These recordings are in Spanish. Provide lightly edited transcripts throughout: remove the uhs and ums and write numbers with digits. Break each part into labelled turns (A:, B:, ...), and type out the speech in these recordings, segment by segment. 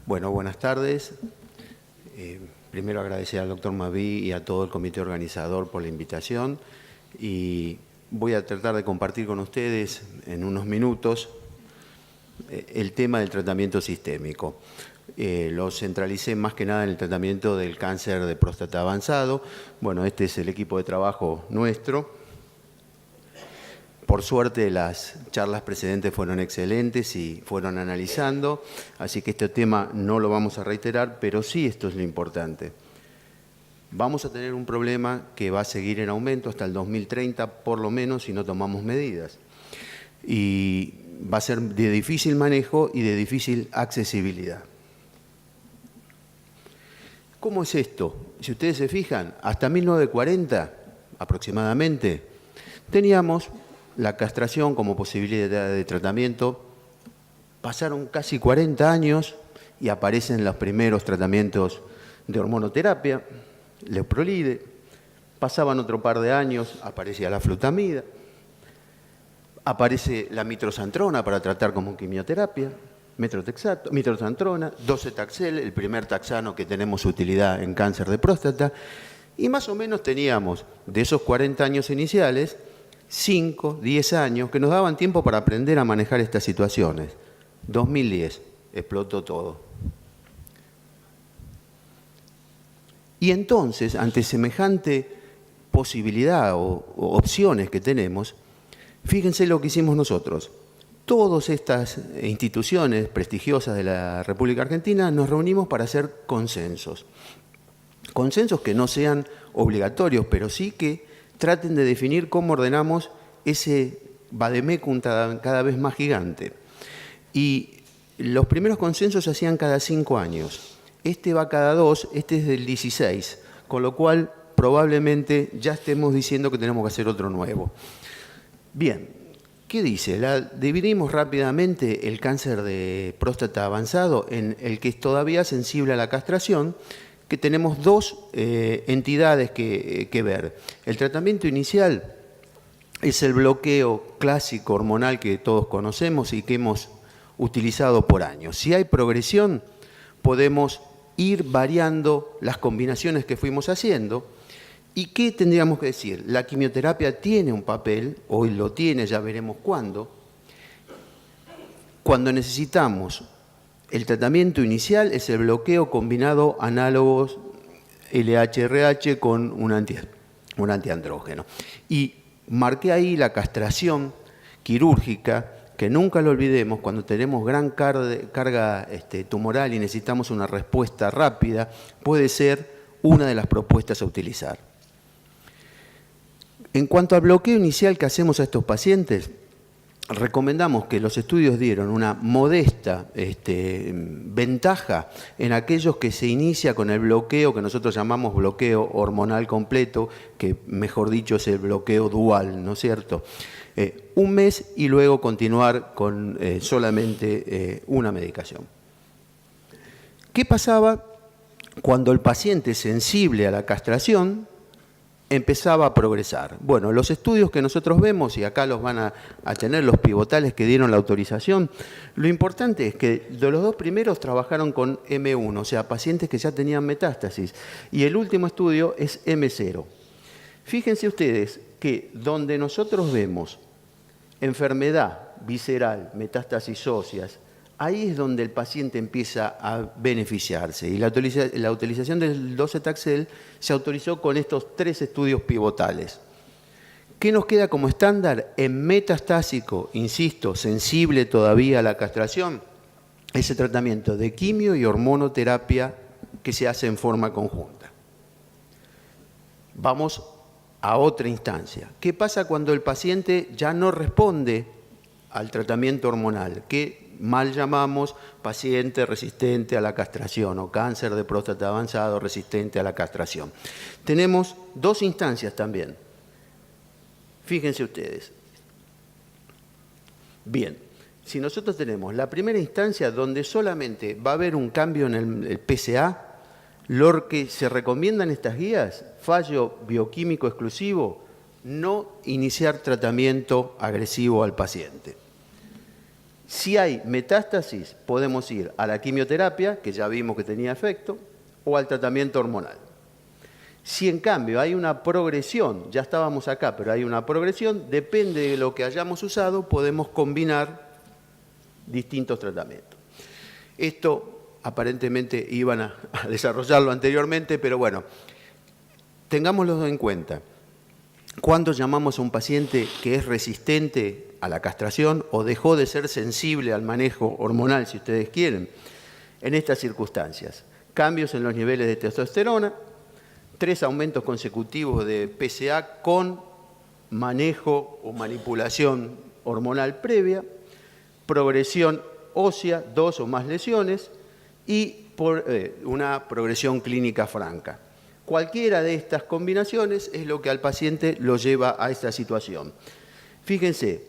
A: Bueno, buenas tardes. Primero agradecer al doctor Maví y a todo el comité organizador por la invitación y voy a tratar de compartir con ustedes en unos minutos el tema del tratamiento sistémico. Lo centralicé más que nada en el tratamiento del cáncer de próstata avanzado. Bueno, este es el equipo de trabajo nuestro. Por suerte, las charlas precedentes fueron excelentes y fueron analizando, así que este tema no lo vamos a reiterar, pero sí esto es lo importante. Vamos a tener un problema que va a seguir en aumento hasta el 2030, por lo menos, si no tomamos medidas. Y va a ser de difícil manejo y de difícil accesibilidad. ¿Cómo es esto? Si ustedes se fijan, hasta 1940, aproximadamente, teníamos la castración como posibilidad de tratamiento. Pasaron casi 40 años y aparecen los primeros tratamientos de hormonoterapia, Leuprolide. Pasaban otro par de años, aparecía la flutamida. Aparece la mitrosantrona para tratar como quimioterapia, metrotexato, mitrosantrona, docetaxel, el primer taxano que tenemos utilidad en cáncer de próstata. Y más o menos teníamos, de esos 40 años iniciales, 5, 10 años que nos daban tiempo para aprender a manejar estas situaciones. 2010, explotó todo. Y entonces, ante semejante posibilidad o opciones que tenemos, fíjense lo que hicimos nosotros. Todas estas instituciones prestigiosas de la República Argentina nos reunimos para hacer consensos. Consensos que no sean obligatorios, pero sí que traten de definir cómo ordenamos ese vademecum cada vez más gigante. Y los primeros consensos se hacían cada 5 años. Este va cada 2, este es del 16, con lo cual probablemente ya estemos diciendo que tenemos que hacer otro nuevo. Bien, ¿qué dice? Dividimos rápidamente el cáncer de próstata avanzado en el que es todavía sensible a la castración, que tenemos dos entidades que ver. El tratamiento inicial es el bloqueo clásico hormonal que todos conocemos y que hemos utilizado por años. Si hay progresión, podemos ir variando las combinaciones que fuimos haciendo. ¿Y qué tendríamos que decir? La quimioterapia tiene un papel, hoy lo tiene, ya veremos cuándo. Cuando necesitamos el tratamiento inicial es el bloqueo combinado análogos LH-RH con un antiandrógeno. Y marqué ahí la castración quirúrgica, que nunca lo olvidemos, cuando tenemos gran carga tumoral y necesitamos una respuesta rápida, puede ser una de las propuestas a utilizar. En cuanto al bloqueo inicial que hacemos a estos pacientes, recomendamos que los estudios dieron una modesta ventaja en aquellos que se inicia con el bloqueo que nosotros llamamos bloqueo hormonal completo, que mejor dicho es el bloqueo dual, ¿no es cierto? Un mes y luego continuar con solamente una medicación. ¿Qué pasaba cuando el paciente sensible a la castración empezaba a progresar? Bueno, los estudios que nosotros vemos, y acá los van a tener los pivotales que dieron la autorización, lo importante es que de los dos primeros trabajaron con M1, o sea, pacientes que ya tenían metástasis, y el último estudio es M0. Fíjense ustedes que donde nosotros vemos enfermedad visceral, metástasis óseas, ahí es donde el paciente empieza a beneficiarse. Y la utilización del docetaxel se autorizó con estos 3 estudios pivotales. ¿Qué nos queda como estándar? En metastásico, insisto, sensible todavía a la castración, ese tratamiento de quimio y hormonoterapia que se hace en forma conjunta. Vamos a otra instancia. ¿Qué pasa cuando el paciente ya no responde al tratamiento hormonal? Que mal llamamos paciente resistente a la castración o cáncer de próstata avanzado resistente a la castración. Tenemos 2 instancias también. Fíjense ustedes. Bien, si nosotros tenemos la primera instancia donde solamente va a haber un cambio en el PSA, lo que se recomiendan estas guías, fallo bioquímico exclusivo, no iniciar tratamiento agresivo al paciente. Si hay metástasis, podemos ir a la quimioterapia, que ya vimos que tenía efecto, o al tratamiento hormonal. Si en cambio hay una progresión, ya estábamos acá, pero hay una progresión, depende de lo que hayamos usado, podemos combinar distintos tratamientos. Esto aparentemente iban a desarrollarlo anteriormente, pero bueno, tengámoslo en cuenta. Cuando llamamos a un paciente que es resistente a la castración o dejó de ser sensible al manejo hormonal, si ustedes quieren, en estas circunstancias: cambios en los niveles de testosterona, 3 aumentos consecutivos de PSA con manejo o manipulación hormonal previa, progresión ósea, 2 o más lesiones y una progresión clínica franca. Cualquiera de estas combinaciones es lo que al paciente lo lleva a esta situación. Fíjense,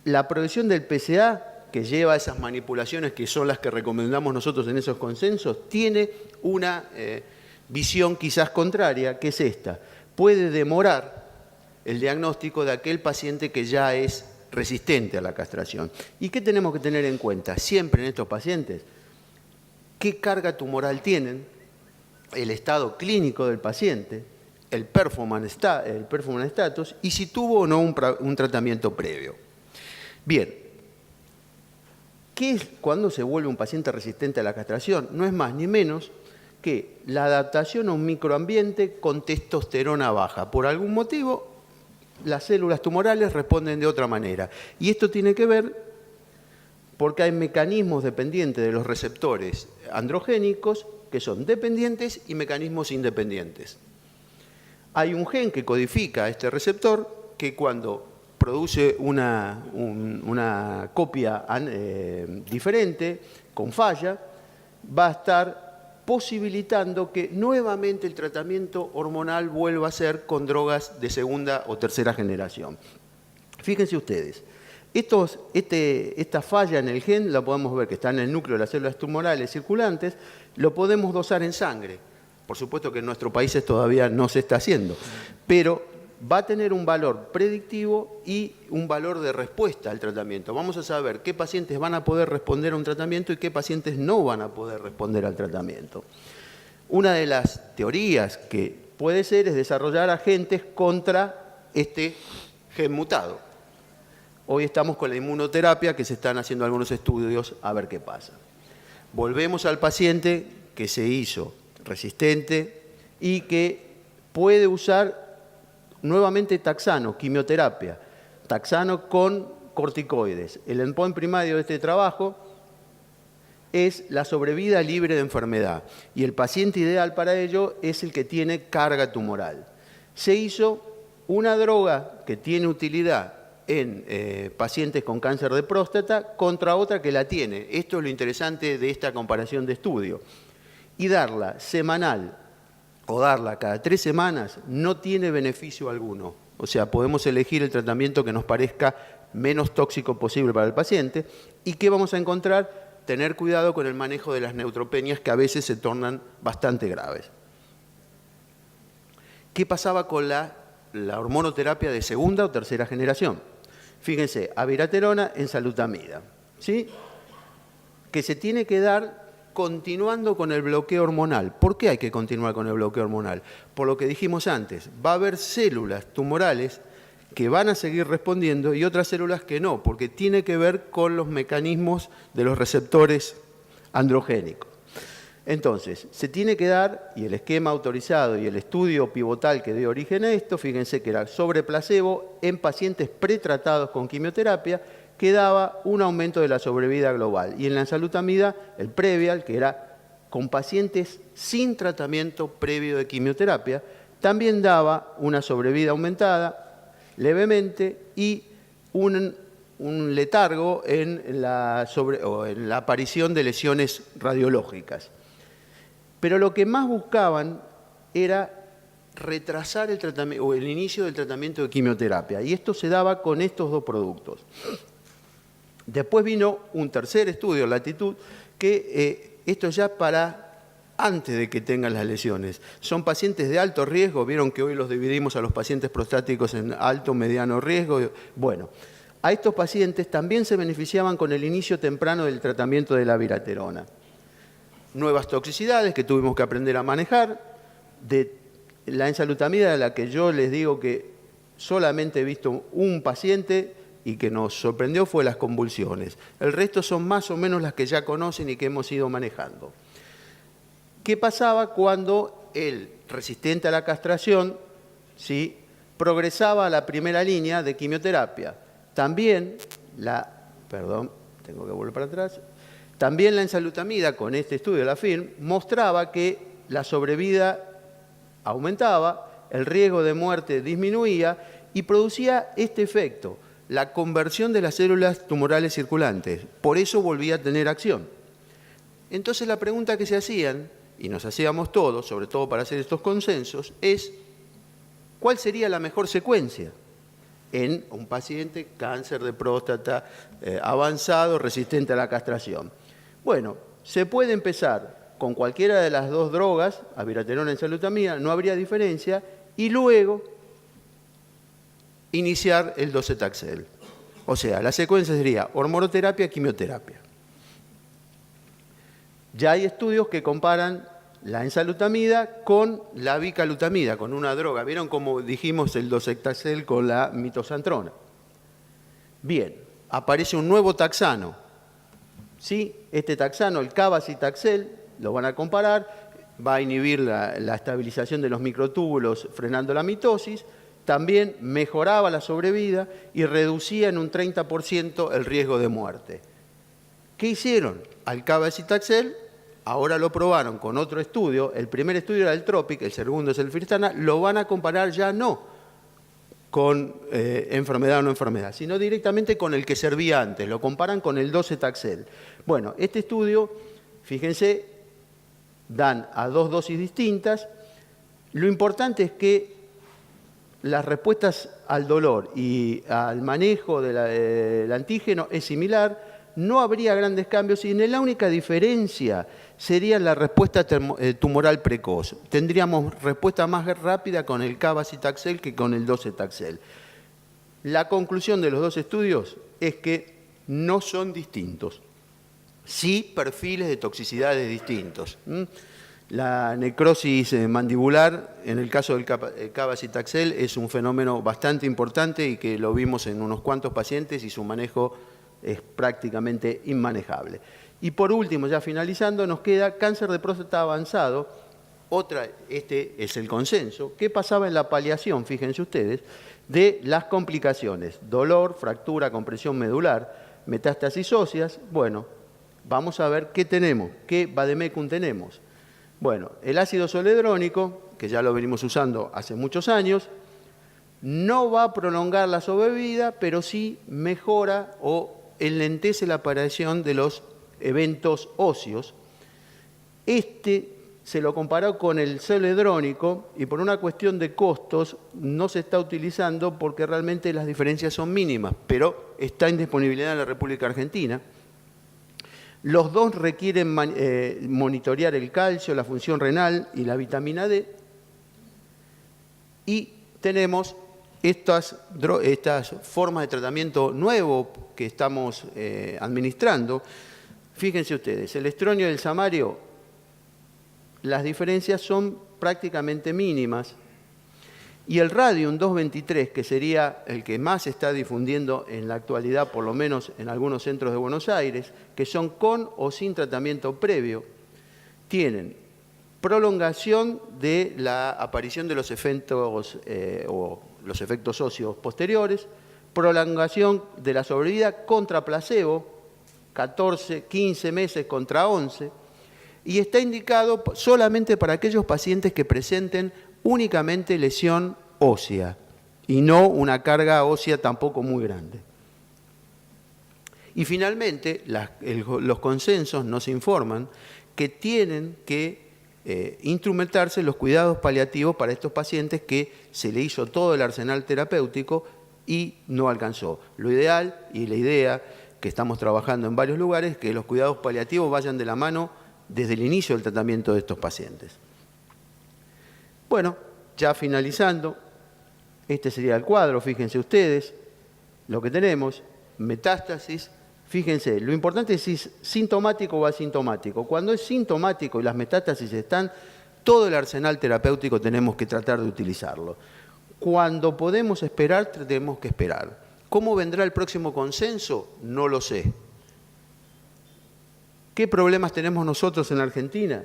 A: la progresión del PSA, que lleva a esas manipulaciones que son las que recomendamos nosotros en esos consensos, tiene una visión quizás contraria, que es esta: puede demorar el diagnóstico de aquel paciente que ya es resistente a la castración. ¿Y qué tenemos que tener en cuenta siempre en estos pacientes? ¿Qué carga tumoral tienen? El estado clínico del paciente, el performance status y si tuvo o no un tratamiento previo. Bien, ¿qué es cuando se vuelve un paciente resistente a la castración? No es más ni menos que la adaptación a un microambiente con testosterona baja. Por algún motivo, las células tumorales responden de otra manera. Y esto tiene que ver porque hay mecanismos dependientes de los receptores androgénicos que son dependientes y mecanismos independientes. Hay un gen que codifica este receptor que cuando produce una copia diferente, con falla, va a estar posibilitando que nuevamente el tratamiento hormonal vuelva a ser con drogas de segunda o tercera generación. Fíjense ustedes, esta falla en el gen la podemos ver que está en el núcleo de las células tumorales circulantes, lo podemos dosar en sangre. Por supuesto que en nuestros países todavía no se está haciendo, pero va a tener un valor predictivo y un valor de respuesta al tratamiento. Vamos a saber qué pacientes van a poder responder a un tratamiento y qué pacientes no van a poder responder al tratamiento. Una de las teorías que puede ser es desarrollar agentes contra este gen mutado. Hoy estamos con la inmunoterapia, que se están haciendo algunos estudios a ver qué pasa. Volvemos al paciente que se hizo resistente y que puede usar nuevamente taxano, quimioterapia, taxano con corticoides. El endpoint primario de este trabajo es la sobrevida libre de enfermedad y el paciente ideal para ello es el que tiene carga tumoral. Se hizo una droga que tiene utilidad en pacientes con cáncer de próstata contra otra que la tiene. Esto es lo interesante de esta comparación de estudio. Y darla semanal o darla cada 3 semanas no tiene beneficio alguno. O sea, podemos elegir el tratamiento que nos parezca menos tóxico posible para el paciente. ¿Y qué vamos a encontrar? Tener cuidado con el manejo de las neutropenias que a veces se tornan bastante graves. ¿Qué pasaba con la hormonoterapia de segunda o tercera generación? Fíjense, abiraterona, enzalutamida, ¿sí? Que se tiene que dar continuando con el bloqueo hormonal. ¿Por qué hay que continuar con el bloqueo hormonal? Por lo que dijimos antes, va a haber células tumorales que van a seguir respondiendo y otras células que no, porque tiene que ver con los mecanismos de los receptores androgénicos. Entonces, se tiene que dar, y el esquema autorizado y el estudio pivotal que dio origen a esto, fíjense que era sobre placebo en pacientes pretratados con quimioterapia, que daba un aumento de la sobrevida global. Y en la enzalutamida, el Previal, que era con pacientes sin tratamiento previo de quimioterapia, también daba una sobrevida aumentada levemente y un letargo en la aparición de lesiones radiológicas. Pero lo que más buscaban era retrasar el tratamiento o el inicio del tratamiento de quimioterapia, y esto se daba con estos 2 productos. Después vino un tercer estudio, Latitud, que esto ya para antes de que tengan las lesiones. Son pacientes de alto riesgo, vieron que hoy los dividimos a los pacientes prostáticos en alto, mediano riesgo. Bueno, a estos pacientes también se beneficiaban con el inicio temprano del tratamiento de la viraterona. Nuevas toxicidades que tuvimos que aprender a manejar, de la ensalutamida, de la que yo les digo que solamente he visto un paciente y que nos sorprendió fue las convulsiones. El resto son más o menos las que ya conocen y que hemos ido manejando. ¿Qué pasaba cuando el resistente a la castración, ¿sí?, progresaba a la primera línea de quimioterapia? También también la ensalutamida, con este estudio de la FIRM, mostraba que la sobrevida aumentaba, el riesgo de muerte disminuía y producía este efecto, la conversión de las células tumorales circulantes. Por eso volvía a tener acción. Entonces la pregunta que se hacían, y nos hacíamos todos, sobre todo para hacer estos consensos, es ¿cuál sería la mejor secuencia en un paciente cáncer de próstata avanzado, resistente a la castración? Bueno, se puede empezar con cualquiera de las dos drogas, abiraterona y ensalutamida, no habría diferencia, y luego iniciar el docetaxel. O sea, la secuencia sería hormonoterapia, quimioterapia. Ya hay estudios que comparan la ensalutamida con la bicalutamida, con una droga. ¿Vieron cómo dijimos el docetaxel con la mitoxantrona? Bien, aparece un nuevo taxano. ¿Sí? Este taxano, el cabazitaxel, lo van a comparar, va a inhibir la estabilización de los microtúbulos frenando la mitosis, también mejoraba la sobrevida y reducía en un 30% el riesgo de muerte. ¿Qué hicieron? Al cabazitaxel, ahora lo probaron con otro estudio, el primer estudio era el TROPIC, el segundo es el FIRSTANA, lo van a comparar ya no con enfermedad o no enfermedad, sino directamente con el que servía antes, lo comparan con el docetaxel. Bueno, este estudio, fíjense, dan a dos dosis distintas. Lo importante es que las respuestas al dolor y al manejo del antígeno es similar, no habría grandes cambios y la única diferencia sería la respuesta tumoral precoz. Tendríamos respuesta más rápida con el cabazitaxel que con el docetaxel. La conclusión de los dos estudios es que no son distintos, sí perfiles de toxicidades distintos. La necrosis mandibular, en el caso del cabazitaxel, es un fenómeno bastante importante y que lo vimos en unos cuantos pacientes y su manejo es prácticamente inmanejable. Y por último, ya finalizando, nos queda cáncer de próstata avanzado. Este es el consenso. ¿Qué pasaba en la paliación? Fíjense ustedes, de las complicaciones. Dolor, fractura, compresión medular, metástasis óseas. Bueno, vamos a ver qué tenemos, qué vademecum tenemos. Bueno, el ácido zoledrónico, que ya lo venimos usando hace muchos años, no va a prolongar la sobrevida, pero sí mejora o enlentece la aparición de los eventos óseos. Este se lo comparó con el zoledrónico y por una cuestión de costos no se está utilizando porque realmente las diferencias son mínimas, pero está en disponibilidad en la República Argentina. Los dos requieren monitorear el calcio, la función renal y la vitamina D. Y tenemos estas formas de tratamiento nuevo que estamos administrando. Fíjense ustedes, el estronio y el samario, las diferencias son prácticamente mínimas. Y el radium 223, que sería el que más se está difundiendo en la actualidad, por lo menos en algunos centros de Buenos Aires, que son con o sin tratamiento previo, tienen prolongación de la aparición de los efectos los efectos óseos posteriores, prolongación de la sobrevida contra placebo, 14, 15 meses contra 11, y está indicado solamente para aquellos pacientes que presenten únicamente lesión ósea y no una carga ósea tampoco muy grande. Y finalmente, los consensos nos informan que tienen que instrumentarse los cuidados paliativos para estos pacientes que se le hizo todo el arsenal terapéutico y no alcanzó. Lo ideal y la idea que estamos trabajando en varios lugares es que los cuidados paliativos vayan de la mano desde el inicio del tratamiento de estos pacientes. Bueno, ya finalizando, este sería el cuadro, fíjense ustedes lo que tenemos. metástasis. Fíjense, lo importante es si es sintomático o asintomático. Cuando es sintomático y las metástasis están, todo el arsenal terapéutico tenemos que tratar de utilizarlo. Cuando podemos esperar, tenemos que esperar. ¿Cómo vendrá el próximo consenso? No lo sé. ¿Qué problemas tenemos nosotros en Argentina?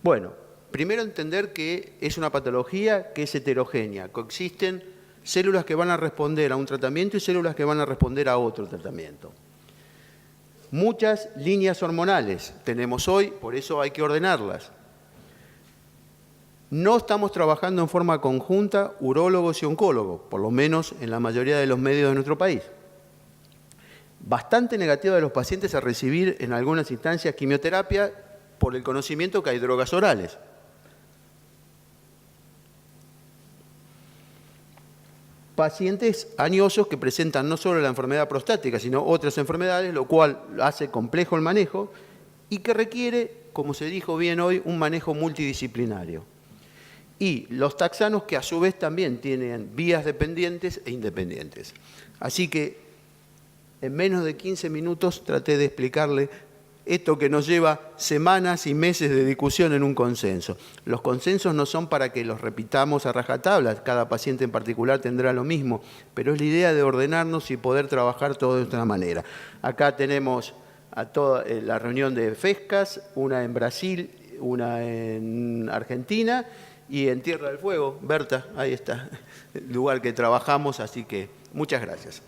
A: Bueno, primero entender que es una patología que es heterogénea. Coexisten células que van a responder a un tratamiento y células que van a responder a otro tratamiento. Muchas líneas hormonales tenemos hoy, por eso hay que ordenarlas. No estamos trabajando en forma conjunta urólogos y oncólogos, por lo menos en la mayoría de los medios de nuestro país. Bastante negativa de los pacientes a recibir en algunas instancias quimioterapia por el conocimiento que hay drogas orales. Pacientes añosos que presentan no solo la enfermedad prostática, sino otras enfermedades, lo cual hace complejo el manejo y que requiere, como se dijo bien hoy, un manejo multidisciplinario. Y los taxanos que a su vez también tienen vías dependientes e independientes. Así que en menos de 15 minutos traté de explicarle esto que nos lleva semanas y meses de discusión en un consenso. Los consensos no son para que los repitamos a rajatabla, cada paciente en particular tendrá lo mismo, pero es la idea de ordenarnos y poder trabajar todo de otra manera. Acá tenemos a toda la reunión de FESCAS, una en Brasil, una en Argentina y en Tierra del Fuego. Berta, ahí está, el lugar que trabajamos, así que muchas gracias.